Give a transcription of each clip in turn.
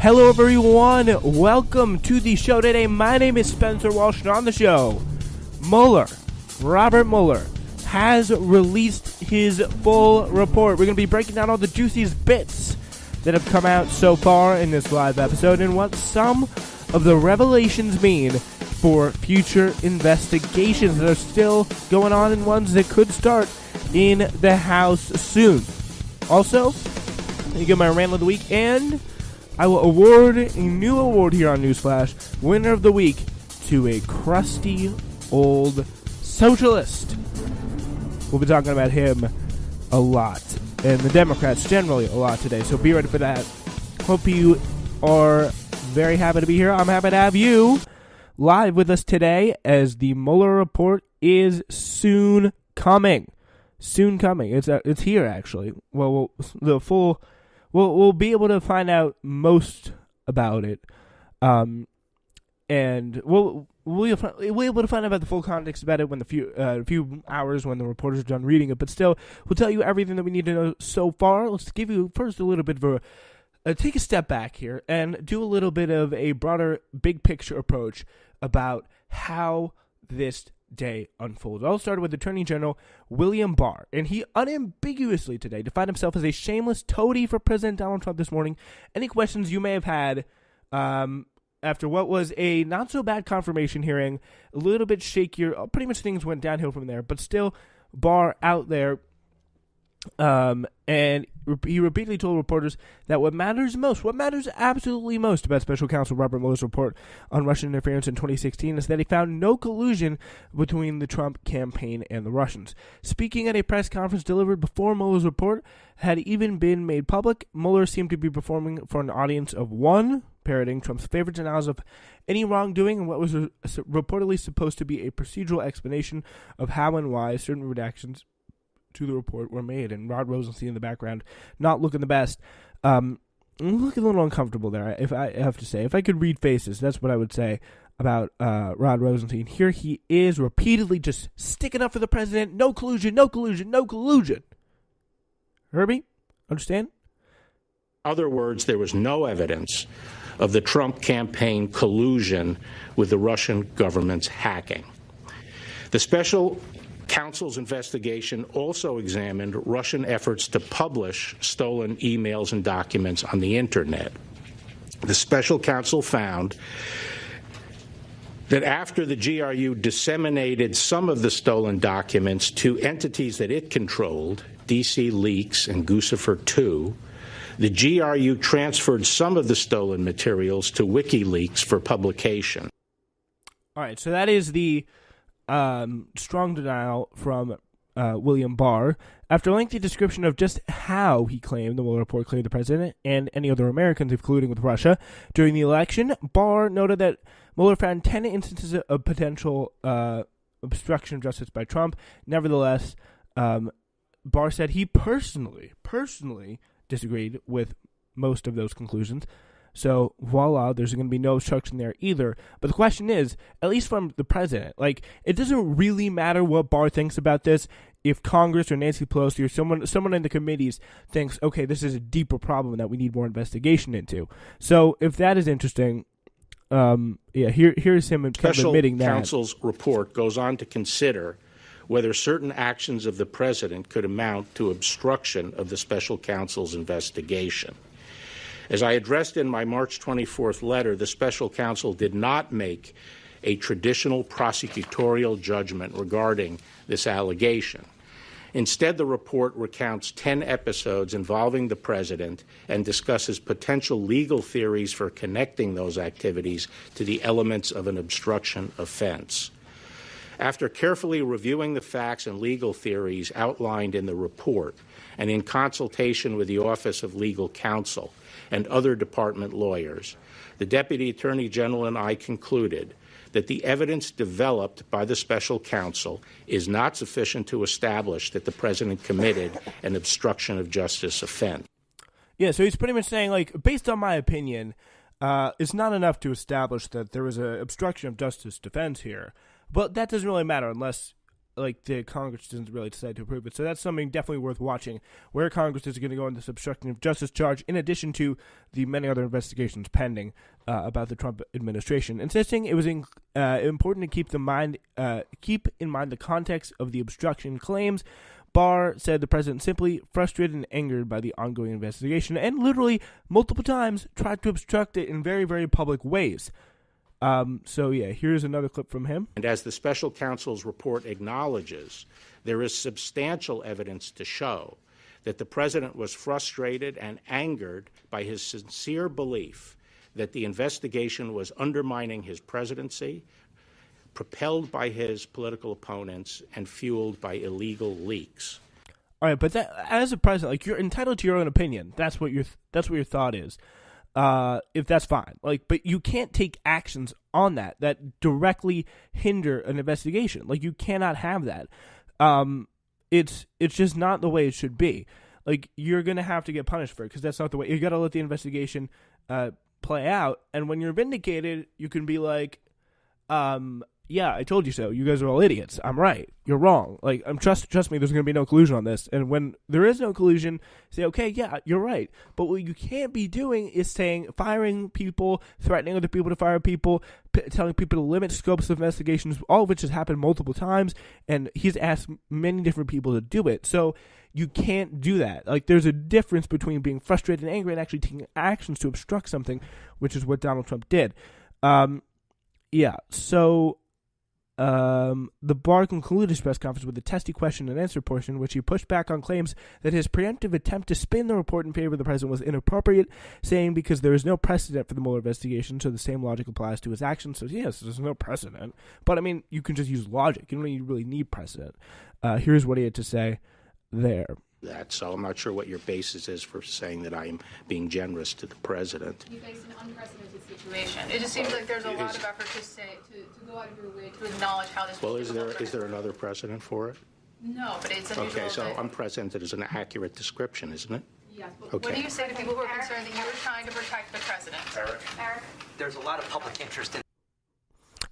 Hello everyone, welcome to the show today. My name is Spencer Walsh, and on the show, Robert Mueller, has released his full report. We're going to be breaking down all the juiciest bits that have come out so far in this live episode and what some of the revelations mean for future investigations that are still going on and ones that could start in the House soon. Also, you get my rant of the week, and I will award a new award here on Newsflash, winner of the week, to a crusty old socialist. We'll be talking about him a lot, and the Democrats generally a lot today, so be ready for that. Hope you are very happy to be here. I'm happy to have you live with us today, as the Mueller report is soon coming. Soon coming. It's here, actually. Well, we'll be able to find out most about it, and we'll be able to find out about the full context about it when a few hours when the reporters are done reading it. But still, we'll tell you everything that we need to know so far. Let's give you first a little bit of take a step back here and do a little bit of a broader, big picture approach about how this day unfolds. All started with Attorney General William Barr, and he unambiguously today defined himself as a shameless toady for President Donald Trump this morning. Any questions you may have had after what was a not so bad confirmation hearing, a little bit shakier, pretty much things went downhill from there, but still Barr out there, and he repeatedly told reporters that what matters absolutely most about Special Counsel Robert Mueller's report on Russian interference in 2016 is that he found no collusion between the Trump campaign and the Russians. Speaking at a press conference delivered before Mueller's report had even been made public, Mueller seemed to be performing for an audience of one, parroting Trump's favorite analysis of any wrongdoing and what was reportedly supposed to be a procedural explanation of how and why certain redactions to the report were made. And Rod Rosenstein in the background, not looking the best. Looking a little uncomfortable there, if I have to say. If I could read faces, that's what I would say about Rod Rosenstein. Here he is repeatedly just sticking up for the president. No collusion, no collusion, no collusion. Herbie, understand? In other words, there was no evidence of the Trump campaign collusion with the Russian government's hacking. The special counsel's investigation also examined Russian efforts to publish stolen emails and documents on the internet. The special counsel found that after the GRU disseminated some of the stolen documents to entities that it controlled, DC Leaks and Guccifer 2, the GRU transferred some of the stolen materials to WikiLeaks for publication. All right, so that is the strong denial from William Barr. After a lengthy description of just how he claimed the Mueller report cleared the president and any other Americans colluding with Russia during the election, Barr noted that Mueller found 10 instances of potential obstruction of justice by Trump. Nevertheless, Barr said he personally disagreed with most of those conclusions. So, voila, there's going to be no obstruction there either. But the question is, at least from the president, it doesn't really matter what Barr thinks about this if Congress or Nancy Pelosi or someone in the committees thinks, okay, this is a deeper problem that we need more investigation into. So, if that is interesting, here's him kind of admitting that. Special counsel's report goes on to consider whether certain actions of the president could amount to obstruction of the special counsel's investigation. As I addressed in my March 24th letter, the special counsel did not make a traditional prosecutorial judgment regarding this allegation. Instead, the report recounts 10 episodes involving the president and discusses potential legal theories for connecting those activities to the elements of an obstruction offense. After carefully reviewing the facts and legal theories outlined in the report, and in consultation with the Office of Legal Counsel and other department lawyers, the Deputy Attorney General and I concluded that the evidence developed by the special counsel is not sufficient to establish that the president committed an obstruction of justice offense. Yeah, so he's pretty much saying, based on my opinion, it's not enough to establish that there was an obstruction of justice defense here. But that doesn't really matter unless like the Congress doesn't really decide to approve it. So that's something definitely worth watching, where Congress is going to go on this obstruction of justice charge, in addition to the many other investigations pending about the Trump administration, insisting it was important to keep in mind the context of the obstruction claims. Barr said the president simply frustrated and angered by the ongoing investigation, and literally multiple times tried to obstruct it in very, very public ways. So, here's another clip from him. And as the special counsel's report acknowledges, there is substantial evidence to show that the president was frustrated and angered by his sincere belief that the investigation was undermining his presidency, propelled by his political opponents, and fueled by illegal leaks. All right, but that, as a president, like, you're entitled to your own opinion. That's what your thought is. If that's fine, but you can't take actions on that directly hinder an investigation. Like, you cannot have that. It's just not the way it should be. Like, you're gonna have to get punished for it, because that's not the way. You gotta let the investigation play out, and when you're vindicated, you can be like, yeah, I told you so. You guys are all idiots. I'm right. You're wrong. Like, trust me, there's going to be no collusion on this. And when there is no collusion, say, okay, yeah, you're right. But what you can't be doing is firing people, threatening other people to fire people, telling people to limit scopes of investigations, all of which has happened multiple times. And he's asked many different people to do it. So you can't do that. Like, there's a difference between being frustrated and angry and actually taking actions to obstruct something, which is what Donald Trump did. So the Barr concluded his press conference with a testy question and answer portion, which he pushed back on claims that his preemptive attempt to spin the report in favor of the president was inappropriate, saying because there is no precedent for the Mueller investigation, so the same logic applies to his actions. So yes, there's no precedent. But I mean, you can just use logic. You don't really need precedent. Here's what he had to say there. So I'm not sure what your basis is for saying that I am being generous to the president. You face an unprecedented situation. It just seems like there's a lot of effort to go out of your way to acknowledge how this. Well, is there another precedent for it? No, but it's unusual. Okay, so unprecedented is an accurate description, isn't it? Yes. But okay. What do you say to people who are concerned that you were trying to protect the president? Eric, there's a lot of public interest in.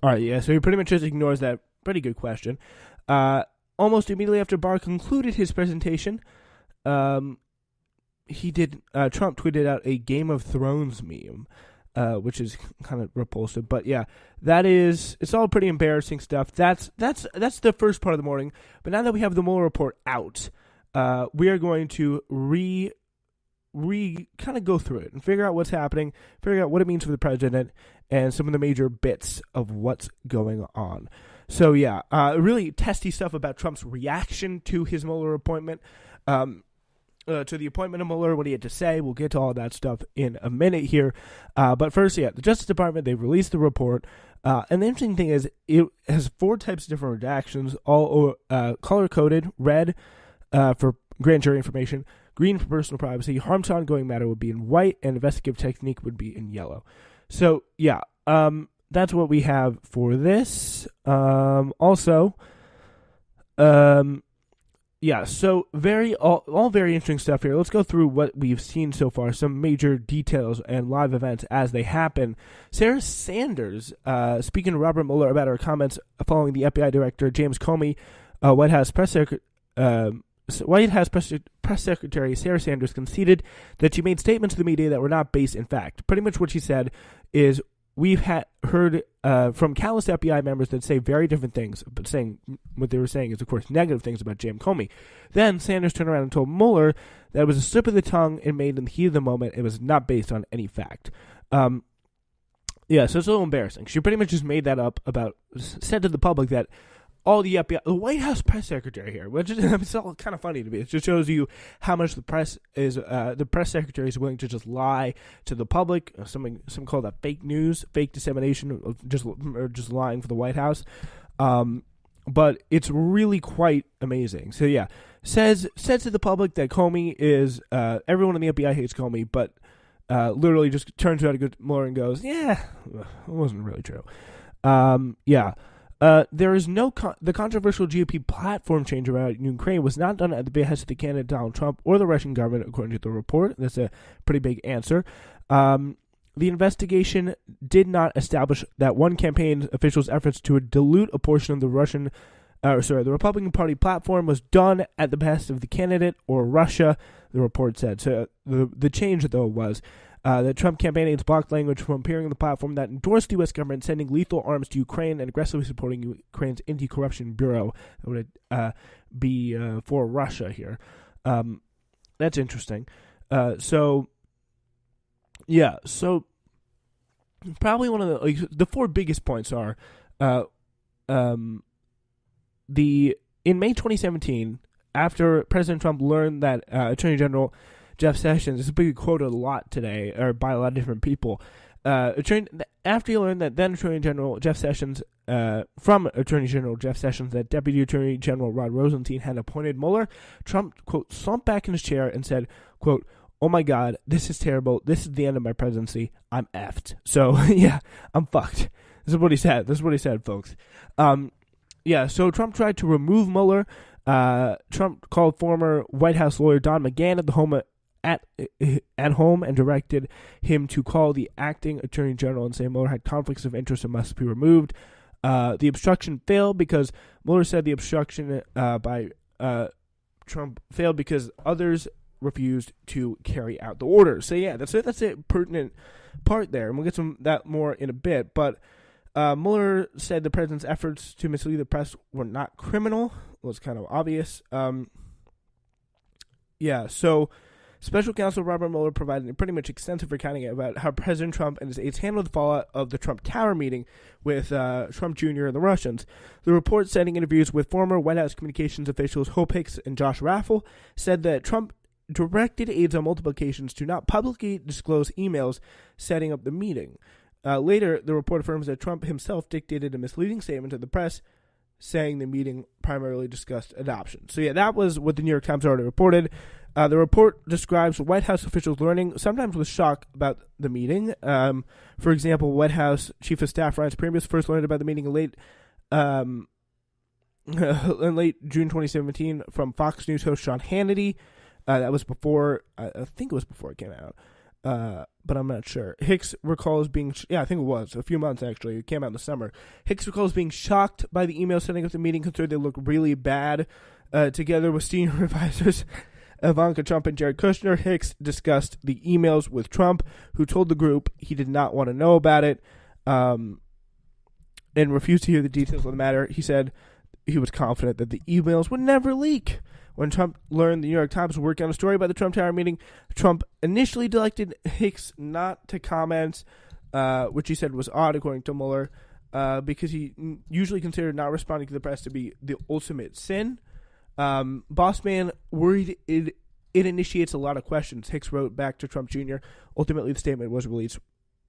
All right, yeah. So he pretty much just ignores that pretty good question. Almost immediately after Barr concluded his presentation, Trump tweeted out a Game of Thrones meme, which is kind of repulsive. But yeah, it's all pretty embarrassing stuff. That's the first part of the morning. But now that we have the Mueller report out, we are going to kind of go through it and figure out what's happening, figure out what it means for the president, and some of the major bits of what's going on. So yeah, really testy stuff about Trump's reaction to his Mueller appointment, to the appointment of Mueller, what he had to say. We'll get to all that stuff in a minute here. But first, the Justice Department, they've released the report. And the interesting thing is it has 4 types of different redactions, all color-coded. Red for grand jury information, green for personal privacy, harm to ongoing matter would be in white, and investigative technique would be in yellow. So, yeah, that's what we have for this. So all very interesting stuff here. Let's go through what we've seen so far, some major details and live events as they happen. Sarah Sanders, speaking to Robert Mueller about her comments following the FBI Director James Comey, White House Press Secretary Sarah Sanders conceded that she made statements to the media that were not based in fact. Pretty much what she said is, we've heard from countless FBI members that say very different things, but saying what they were saying is, of course, negative things about James Comey. Then Sanders turned around and told Mueller that it was a slip of the tongue and made in the heat of the moment. It was not based on any fact. So it's a little embarrassing. She pretty much just made that up said to the public that all the FBI, the White House press secretary here, which is it's all kind of funny to me. It just shows you how much the press secretary is willing to just lie to the public. Some call that fake news, fake dissemination, or just lying for the White House. But it's really quite amazing. So yeah, says to the public that Comey is everyone in the FBI hates Comey, but literally just turns around to Mueller and goes, yeah, it wasn't really true. There is the controversial GOP platform change around Ukraine was not done at the behest of the candidate Donald Trump or the Russian government, according to the report. That's a pretty big answer. The investigation did not establish that one campaign official's efforts to dilute a portion of the Russian The Republican Party platform was done at the behest of the candidate or Russia, the report said. So the change, though, was the Trump campaign aides blocked language from appearing on the platform that endorsed the U.S. government sending lethal arms to Ukraine and aggressively supporting Ukraine's anti-corruption bureau. That would be for Russia here. That's interesting. So probably one of the four biggest points are in May 2017, after President Trump learned that Attorney General Jeff Sessions, this is being quoted a lot today, or by a lot of different people, after he learned that then Attorney General Jeff Sessions, from Attorney General Jeff Sessions, that Deputy Attorney General Rod Rosenstein had appointed Mueller, Trump, quote, slumped back in his chair and said, quote, "Oh my God, this is terrible. This is the end of my presidency. I'm effed." So, yeah, I'm fucked. This is what he said, folks. So Trump tried to remove Mueller. Trump called former White House lawyer Don McGahn at home and directed him to call the acting attorney general and say Mueller had conflicts of interest and must be removed. The obstruction failed because Mueller said the obstruction by Trump failed because others refused to carry out the order. So yeah, that's a pertinent part there, and we'll get to that more in a bit. But Mueller said the president's efforts to mislead the press were not criminal. It was kind of obvious. So Special Counsel Robert Mueller provided a pretty much extensive recounting about how President Trump and his aides handled the fallout of the Trump Tower meeting with Trump Jr. and the Russians. The report, citing interviews with former White House communications officials Hope Hicks and Josh Raffel, said that Trump directed aides on multiple occasions to not publicly disclose emails setting up the meeting. Later, the report affirms that Trump himself dictated a misleading statement to the press, saying the meeting primarily discussed adoption. So yeah, that was what the New York Times already reported. The report describes White House officials learning, sometimes with shock, about the meeting. For example, White House Chief of Staff Reince Priebus first learned about the meeting in late June 2017 from Fox News host Sean Hannity. That was before, I think it was before it came out, but I'm not sure. Hicks recalls being, I think it was, a few months actually, it came out in the summer. Hicks recalls being shocked by the email setting up the meeting, considered they look really bad. Together with senior advisors Ivanka Trump and Jared Kushner, Hicks discussed the emails with Trump, who told the group he did not want to know about it, and refused to hear the details of the matter. He said he was confident that the emails would never leak. When Trump learned the New York Times was working on a story about the Trump Tower meeting, Trump initially directed Hicks not to comment, which he said was odd, according to Mueller, because he usually considered not responding to the press to be the ultimate sin. Bossman worried it initiates a lot of questions. Hicks wrote back to Trump Jr. Ultimately, the statement was released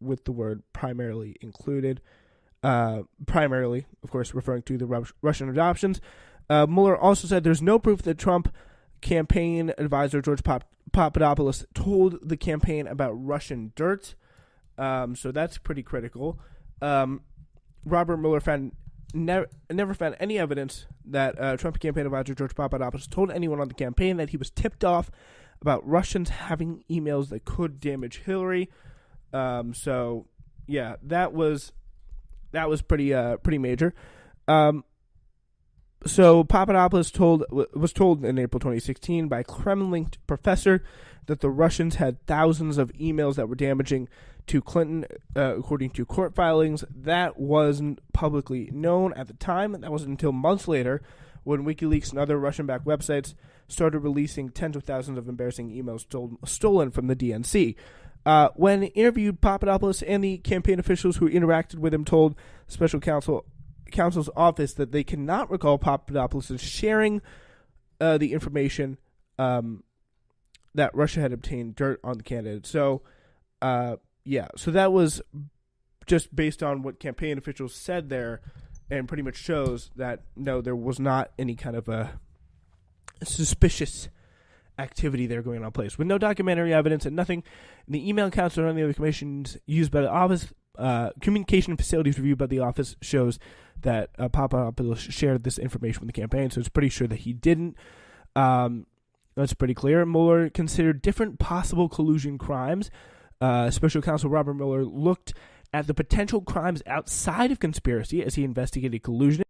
with the word primarily included. Primarily, of course, referring to the Russian adoptions. Mueller also said there's no proof that Trump campaign advisor George Papadopoulos told the campaign about Russian dirt. So that's pretty critical. Robert Mueller never found any evidence that Trump campaign advisor George Papadopoulos told anyone on the campaign that he was tipped off about Russians having emails that could damage Hillary. So yeah, that was pretty major. So Papadopoulos was told in April 2016 by a Kremlin-linked professor that the Russians had thousands of emails that were damaging to Clinton, according to court filings. That wasn't publicly known at the time. That wasn't until months later when WikiLeaks and other Russian-backed websites started releasing tens of thousands of embarrassing emails stolen from the DNC. When interviewed, Papadopoulos and the campaign officials who interacted with him told special counsel's office that they cannot recall Papadopoulos sharing the information that Russia had obtained dirt on the candidate. So, so that was just based on what campaign officials said there, and pretty much shows that, no, there was not any kind of a suspicious activity there going on place. With no documentary evidence and nothing, the email accounts or any other commissions used by the office, communication facilities reviewed by the office shows that Papadopoulos shared this information with the campaign, so it's pretty sure that he didn't. That's pretty clear. Mueller considered different possible collusion crimes. Special counsel Robert Mueller looked at the potential crimes outside of conspiracy as he investigated collusion.